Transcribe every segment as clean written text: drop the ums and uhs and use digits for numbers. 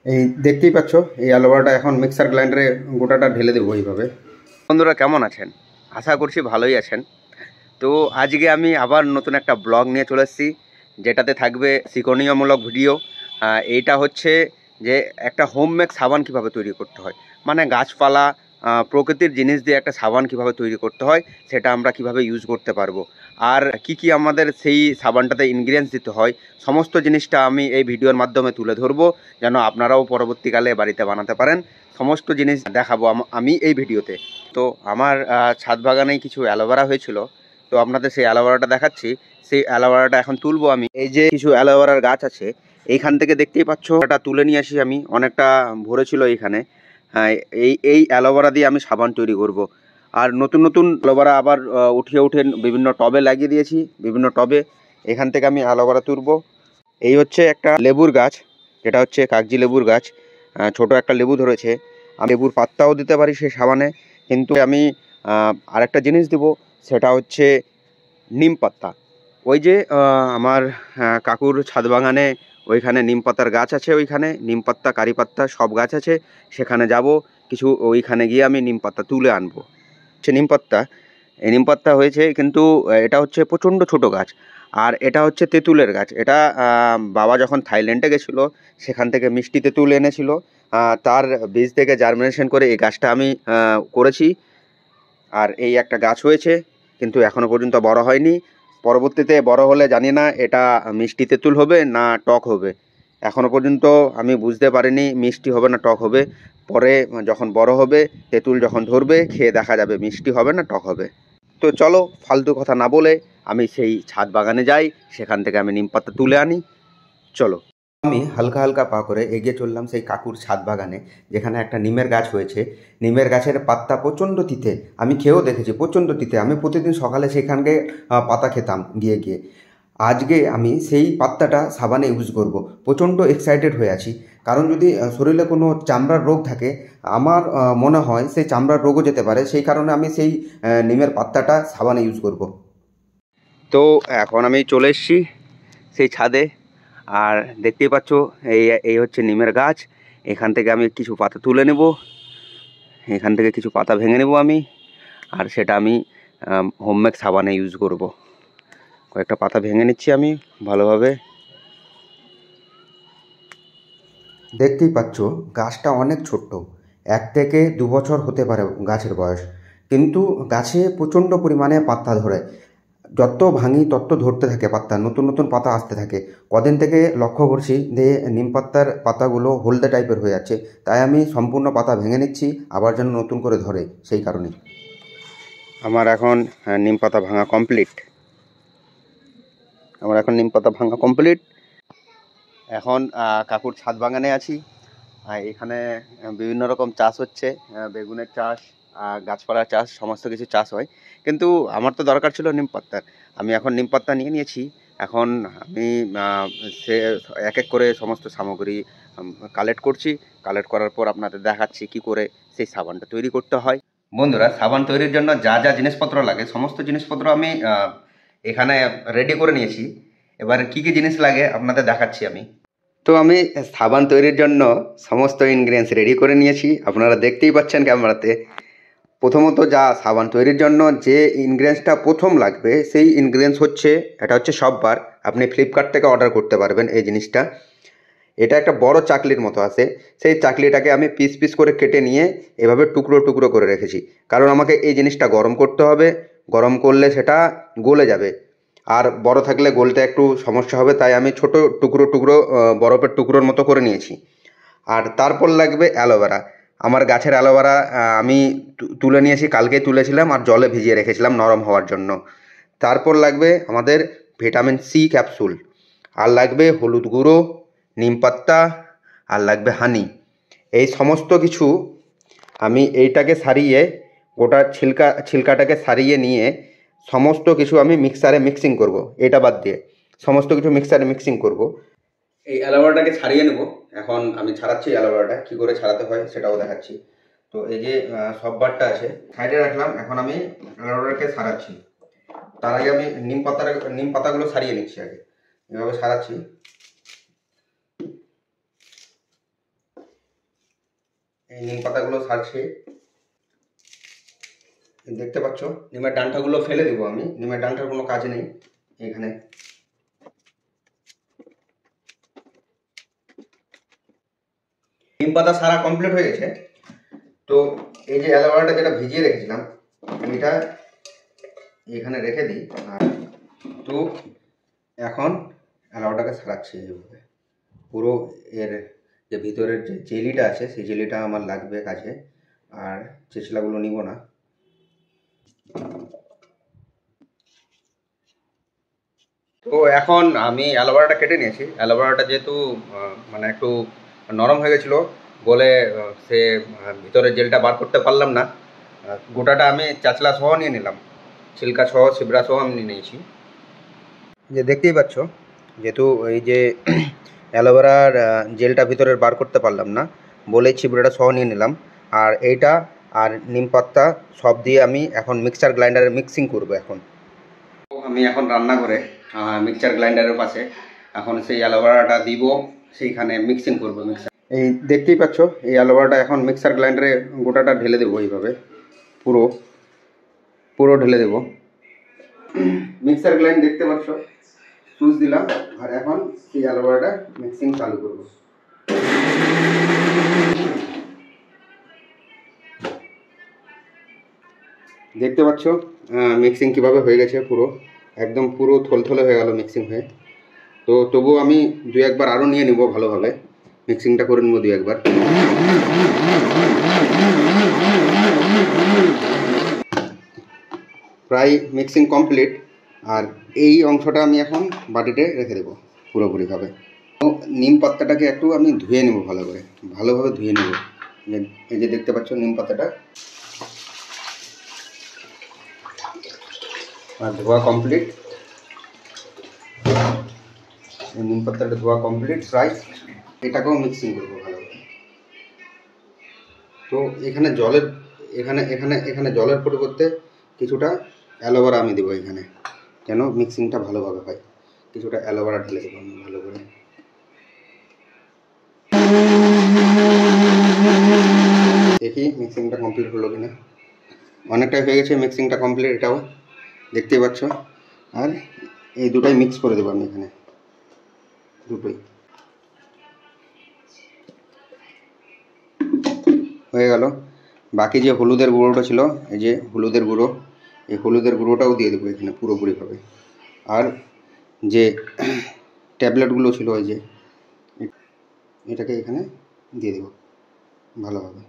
এই দেখতেই পাচ্ছ, এই অ্যালোভেরাটা এখন মিক্সার গ্রাইন্ডারে গোটাটা ঢেলে দেবো এইভাবে। বন্ধুরা কেমন আছেন? আশা করছি ভালোই আছেন। তো আজকে আমি আবার নতুন একটা ব্লগ নিয়ে চলে এসেছি, যেটাতে থাকবে শিক্ষণীয়মূলক ভিডিও। এইটা হচ্ছে যে একটা হোমমেড সাবান কীভাবে তৈরি করতে হয়, মানে গাছপালা প্রকৃতির জিনিস দিয়ে একটা সাবান কীভাবে তৈরি করতে হয়, সেটা আমরা কিভাবে ইউজ করতে পারবো, আর কি কি আমাদের সেই সাবানটাতে ইনগ্রিডিয়েন্টস দিতে হয়, সমস্ত জিনিসটা আমি এই ভিডিওর মাধ্যমে তুলে ধরবো, যেন আপনারাও পরবর্তীকালে বাড়িতে বানাতে পারেন। সমস্ত জিনিস দেখাবো আমি এই ভিডিওতে। তো আমার ছাদ বাগানেই কিছু অ্যালোভেরা হয়েছিল, তো আপনাদের সেই অ্যালোভেরাটা দেখাচ্ছি। সেই অ্যালোভেরাটা এখন তুলবো আমি। এই যে কিছু অ্যালোভেরার গাছ আছে, এইখান থেকে দেখতেই পাচ্ছ, এটা তুলে নিয়ে আসি আমি, অনেকটা ভরে ছিল এইখানে। হ্যাঁ, এই অ্যালোভেরা দিয়ে আমি সাবান তৈরি করব। আর নতুন নতুন অ্যালোভেরা আবার উঠিয়ে বিভিন্ন টবে লাগিয়ে দিয়েছি, বিভিন্ন টবে। এখান থেকে আমি অ্যালোভেরা তুলবো। এই হচ্ছে একটা লেবুর গাছ, যেটা হচ্ছে কাগজি লেবুর গাছ। ছোট একটা লেবু ধরেছে। আমি লেবুর পাত্তাও দিতে পারি সেই সাবানে, কিন্তু আমি আরেকটা জিনিস দেবো, সেটা হচ্ছে নিম পাতা। ওই যে আমার কাকুর ছাদ বাগানে ওইখানে নিম পাতার গাছ আছে, ওইখানে নিম পাতা, কারি পাতা সব গাছ আছে। সেখানে যাব, কিছু ওইখানে গিয়ে আমি নিম পাতা তুলে আনবো। হচ্ছে নিম পাতা, এই নিম পাতা হয়েছে, কিন্তু এটা হচ্ছে প্রচণ্ড ছোট গাছ। আর এটা হচ্ছে তেঁতুলের গাছ। এটা বাবা যখন থাইল্যান্ডে গেছিলো, সেখান থেকে মিষ্টি তেঁতুল এনেছিল, তার বীজ থেকে জার্মিনেশন করে এই গাছটা আমি করেছি। আর এই একটা গাছ হয়েছে, কিন্তু এখনও পর্যন্ত বড় হয়নি। পরবর্তীতে বড় হলে জানি না এটা মিষ্টি তেঁতুল হবে না টক হবে। এখনও পর্যন্ত আমি বুঝতে পারিনি মিষ্টি হবে না টক হবে। পরে যখন বড় হবে, তেঁতুল যখন ধরবে, খেয়ে দেখা যাবে মিষ্টি হবে না টক হবে। তো চলো ফালতু কথা না বলে আমি সেই ছাদ বাগানে যাই, সেখান থেকে আমি নিম পাতা তুলে আনি। চলো। আমি হালকা হালকা পা করে এগিয়ে চললাম সেই কাকুর ছাদ বাগানে, যেখানে একটা নিমের গাছ হয়েছে। নিমের গাছের পাতা প্রচণ্ড তিতে, আমি খেয়েও দেখেছি প্রচণ্ড তিতে। আমি প্রতিদিন সকালে সেখানকে পাতা খেতাম গিয়ে গিয়ে। আজকে আমি সেই পাত্তাটা সাবানে ইউজ করব। প্রচণ্ড এক্সাইটেড হয়ে আছি, কারণ যদি শরীরে কোনো চামড়ার রোগ থাকে, আমার মনে হয় সেই চামড়ার রোগও যেতে পারে। সেই কারণে আমি সেই নিমের পাত্তাটা সাবানে ইউজ করব। তো এখন আমি চলে এসেছি সেই ছাদে। আর দেখতেই পাচ্ছ, এই এই হচ্ছে নিমের গাছ। এখান থেকে আমি কিছু পাতা তুলে নেব, এখান থেকে কিছু পাতা ভেঙে নেব আমি, আর সেটা আমি হোমমেড সাবানে ইউজ করব। কয়েকটা পাতা ভেঙে নিচ্ছি আমি ভালোভাবে। দেখতেই পাচ্ছ, গাছটা অনেক ছোট্ট, 1 থেকে 2 বছর হতে পারে গাছের বয়স, কিন্তু গাছে প্রচণ্ড পরিমাণে পাতা ধরে। যত ভাঙি তত ধরতে থাকে পাতা, নতুন নতুন পাতা আসতে থাকে। কদিন থেকে লক্ষ্য করছি যে নিম পাতার পাতাগুলো হলদে টাইপের হয়ে যাচ্ছে, তাই আমি সম্পূর্ণ পাতা ভেঙে নিচ্ছি, আবার যেন নতুন করে ধরে, সেই কারণে। আমার এখন নিম পাতা ভাঙা কমপ্লিট। নিম পাতা ভাঙা কমপ্লিট। এখন কাকুর ছাদ বাগানে আছি। এখানে বিভিন্ন রকম চাষ হচ্ছে, বেগুনের চাষ, গাছপালার চাষ, সমস্ত কিছু চাষ হয়। কিন্তু আমার তো দরকার ছিল নিম পাত্তার। আমি এখন নিম পাত্তা নিয়ে নিয়েছি। এখন আমি সে এক এক করে সমস্ত সামগ্রী কালেক্ট করছি। কালেক্ট করার পর আপনাদের দেখাচ্ছি কি করে সেই সাবানটা তৈরি করতে হয়। বন্ধুরা, সাবান তৈরির জন্য যা যা জিনিসপত্র লাগে, সমস্ত জিনিসপত্র আমি এখানে রেডি করে নিয়েছি। এবার কি কি জিনিস লাগে আপনাদের দেখাচ্ছি আমি। তো আমি সাবান তৈরির জন্য সমস্ত ইনগ্রিডিয়েন্টস রেডি করে নিয়েছি, আপনারা দেখতেই পাচ্ছেন ক্যামেরাতে। প্রথমত যা সাবান তৈরির জন্য যে ইনগ্রিডিয়েন্টসটা প্রথম লাগবে, সেই ইনগ্রিডিয়েন্টস হচ্ছে, এটা হচ্ছে সববার আপনি ফ্লিপকার্ট থেকে অর্ডার করতে পারবেন এই জিনিসটা। এটা একটা বড় চাকলির মতো আছে। সেই চাকলিটাকে আমি পিস পিস করে কেটে নিয়ে এভাবে টুকরো টুকরো করে রেখেছি, কারণ আমাকে এই জিনিসটা গরম করতে হবে। গরম করলে সেটা গলে যাবে, আর বড় থাকলে গলতে একটু সমস্যা হবে, তাই আমি ছোট টুকরো টুকরো বরফের টুকরোর মতো করে নিয়েছি। আর তারপর লাগবে অ্যালোভেরা। আমার গাছের অ্যালোভেরা আমি তুলে নিয়েছি, কালকে তুলেছিলাম আর জলে ভিজিয়ে রেখেছিলাম নরম হওয়ার জন্য। তারপর লাগবে আমাদের ভিটামিন সি ক্যাপসুল, আর লাগবে হলুদ গুঁড়ো, নিম পাত্তা, আর লাগবে হানি। এই সমস্ত কিছু আমি এইটাকে সারিয়ে, গোটা ছিলকাটাকে সারিয়ে নিয়ে সমস্ত কিছু আমি মিক্সারে মিক্সিং করব। এটা বাদ দিয়ে সমস্ত কিছু মিক্সারে মিক্সিং করব। এই অ্যালোভেরাটাকে ছাড়িয়ে নেব। এখন আমি ছাড়াচ্ছি অ্যালোভেরাটা, কী করে ছাড়াতে হয় সেটাও দেখাচ্ছি। তো এই যে সব বারটা আছে সাইডে রাখলাম, এখন আমি অ্যালোভেরাটাকে ছাড়াচ্ছি। তার আগে আমি নিম পাতাগুলো ছাড়িয়ে নিচ্ছি আগে, এভাবে ছাড়াচ্ছি। এই নিম পাতাগুলো ছাড়ছি, দেখতে পাচ্ছ। নিমের ডাঁটাগুলো ফেলে দেবো আমি, নিমের ডাঁটার কোনো কাজ নেই এখানে। নিম পাতা সারা কমপ্লিট হয়ে গেছে। তো এই যে অ্যালোভেরাটা যেটা ভিজিয়ে রেখেছিলাম এটা এখানে রেখে দিই। আর তো এখন অ্যালোভেরাটাকে ছাড়াচ্ছি এইভাবে পুরো। এর যে ভিতরের যে জেলিটা আছে সেই জেলিটা আমার লাগবে কাজে, আর চেঁচলাগুলো নিব না। তো এখন আমি অ্যালোভেরাটা কেটে নিয়েছি। অ্যালোভেরাটা যেহেতু মানে একটু নরম হয়ে গেছিলো বলে সে ভিতরের জেলটা বার করতে পারলাম না। গোটাটা আমি চাচলা সহ নিয়ে নিলাম, ছিলকা সহ ছিবড়া সহ আমি নিয়ে নিয়েছি। যে দেখতেই পাচ্ছ, যেহেতু এই যে অ্যালোভেরার জেলটা ভিতরের বার করতে পারলাম না বলে ছিবড়াটা সহ নিয়ে নিলাম। আর এইটা আর নিম পাতা সব দিয়ে আমি এখন মিক্সার গ্রাইন্ডারে মিক্সিং করবো। এখন আমি এখন রান্না করে মিক্সার গ্রাইন্ডারের পাশে এখন সেই অ্যালোভেরাটা দিব, সেইখানে মিক্সিং করবো। এই দেখতেই পাচ্ছ, এই অ্যালোভেরাটা এখন মিক্সার গ্রাইন্ডারে গোটাটা ঢেলে দেবো এইভাবে, পুরো পুরো ঢেলে দেবো। মিক্সার গ্রাইন্ড দেখতে পাচ্ছ, সুইচ দিলাম আর এখন সেই অ্যালোভেরাটা মিক্সিং চালু করবো। দেখতে পাচ্ছ মিক্সিং কিভাবে হয়ে গেছে, পুরো একদম পুরো থলথলে হয়ে গেল মিক্সিং হয়ে। তো তবুও আমি দু একবার আরও নিয়ে নেব, ভালোভাবে মিক্সিংটা করে নেব দু একবার। প্রায় মিক্সিং কমপ্লিট। আর এই অংশটা আমি এখন বাটিতে রেখে দেবো পুরোপুরিভাবে। তো নিম পাতাটাকে একটু আমি ধুয়ে নেব, ভালোভাবে ধুয়ে নেব। এই যে দেখতে পাচ্ছ নিম পাতাটা আর ধোয়া কমপ্লিট। নিম পাতাটা ধোয়া কমপ্লিট প্রায়। এটাকেও মিক্সিং করবো ভালোভাবে। তো এখানে জলের এখানে জলের পরিবর্তে কিছুটা অ্যালোভেরা আমি দেবো এখানে, যেন মিক্সিংটা ভালোভাবে হয়। কিছুটা অ্যালোভেরা ঢেলে দেবো আমি ভালো করে। দেখি মিক্সিংটা কমপ্লিট হলো কিনা। অনেকটাই হয়ে গেছে মিক্সিংটা কমপ্লিট, এটাও দেখতেই পাচ্ছ। আর এই দুটাই মিক্স করে দেবো আমি এখানে, দুটোই হয়ে গেল। বাকি যে হলুদের গুঁড়োটা ছিল, এই যে হলুদের গুঁড়ো, এই হলুদের গুঁড়োটাও দিয়ে দেবো এখানে পুরোপুরিভাবে। আর যে ট্যাবলেটগুলো ছিল ওই যে, এটাকে এখানে দিয়ে দেবো ভালোভাবে।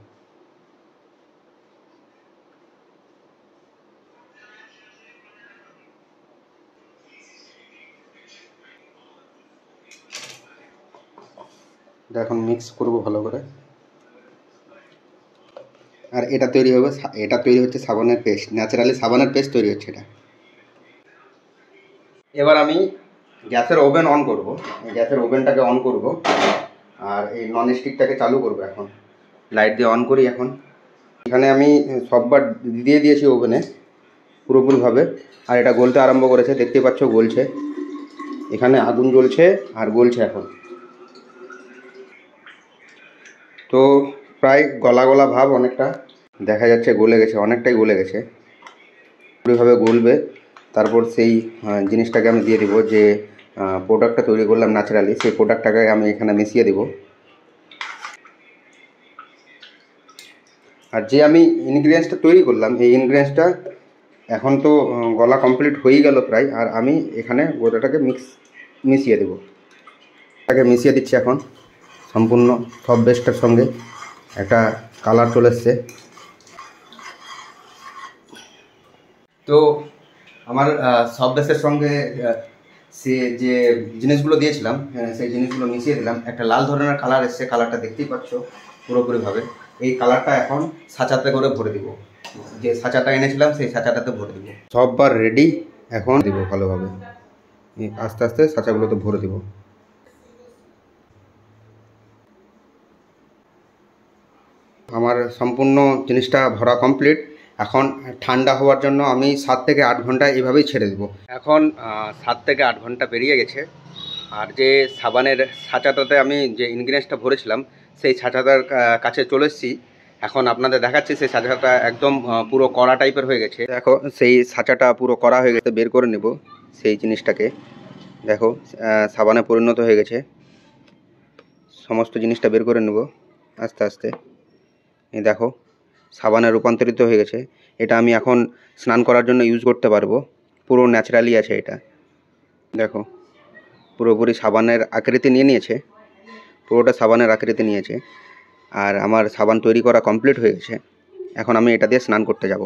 এটা এখন মিক্স করবো ভালো করে। আর এটা তৈরি হচ্ছে সাবানের পেস্ট, ন্যাচারালি সাবানের পেস্ট তৈরি হচ্ছে এটা। এবার আমি গ্যাসের ওভেন অন করব, গ্যাসের ওভেনটাকে অন করব আর এই নন স্টিকটাকে চালু করব। এখন লাইট দিয়ে অন করি। এখন এখানে আমি সববার দিয়ে দিয়েছি ওভেনে পুরোপুরিভাবে। আর এটা গলতে আরম্ভ করেছে, দেখতে পাচ্ছ গলছে, এখানে আগুন জ্বলছে আর গলছে এখন। তো প্রায় গলা গলা ভাব অনেকটা দেখা যাচ্ছে, গলে গেছে, অনেকটাই গলে গেছে। পুরোভাবে গলবে, তারপর সেই জিনিসটাকে আমি দিয়ে দেবো, যে প্রোডাক্টটা তৈরি করলাম ন্যাচারালি, সেই প্রোডাক্টটাকে আমি এখানে মিশিয়ে দেবো। আর যে আমি ইনগ্রিডিয়েন্টসটা তৈরি করলাম, এই ইনগ্রিডিয়েন্টসটা এখন তো গলা কমপ্লিট হয়েই গেল প্রায়। আর আমি এখানে গোটাটাকে মিশিয়ে দেবো। এটাকে মিশিয়ে দিচ্ছি এখন সম্পূর্ণ সব বেসটার সঙ্গে। একটা কালার চলে এসছে। তো আমার সব বেসের সঙ্গে সে যে জিনিসগুলো দিয়েছিলাম সেই জিনিসগুলো মিশিয়ে দিলাম। একটা লাল ধরনের কালার এসছে, কালারটা দেখতেই পাচ্ছ পুরোপুরিভাবে। এই কালারটা এখন সাঁচাতে করে ভরে দিব, যে সাঁচাটা এনেছিলাম সেই সাঁচাটাতে ভরে দিব। সববার রেডি, এখন দিব ভালোভাবে। আস্তে আস্তে সাঁচাগুলোতে ভরে দিব। আমার সম্পূর্ণ জিনিসটা ভরা কমপ্লিট। এখন ঠান্ডা হওয়ার জন্য আমি 7 থেকে 8 ঘন্টা এভাবেই ছেড়ে দেবো। এখন 7 থেকে 8 ঘন্টা পেরিয়ে গেছে। আর যে সাবানের ছাঁচাটাতে আমি যে ইনগ্রিডিয়েন্টসটা ভরেছিলাম সেই ছাঁচাটার কাছে চলে এসেছি। এখন আপনাদের দেখাচ্ছি সেই সাঁচাটা একদম পুরো কড়া টাইপের হয়ে গেছে। দেখো সেই সাঁচাটা পুরো কড়া হয়ে গেছে, বের করে নেব সেই জিনিসটাকে। দেখো সাবানে পরিণত হয়ে গেছে, সমস্ত জিনিসটা বের করে নেব আস্তে আস্তে। এই দেখো সাবানে রূপান্তরিত হয়ে গেছে। এটা আমি এখন স্নান করার জন্য ইউজ করতে পারবো, পুরো ন্যাচারালি আছে এটা। দেখো পুরোপুরি সাবানের আকৃতি নিয়ে নিয়েছে, পুরোটা সাবানের আকৃতি নিয়েছে। আর আমার সাবান তৈরি করা কমপ্লিট হয়ে গেছে, এখন আমি এটা দিয়ে স্নান করতে যাব।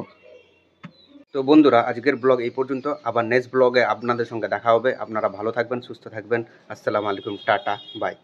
তো বন্ধুরা আজকের ব্লগ এই পর্যন্ত, আবার নেক্সট ব্লগে আপনাদের সঙ্গে দেখা হবে। আপনারা ভালো থাকবেন, সুস্থ থাকবেন। আসসালামু আলাইকুম, টাটা, বাই।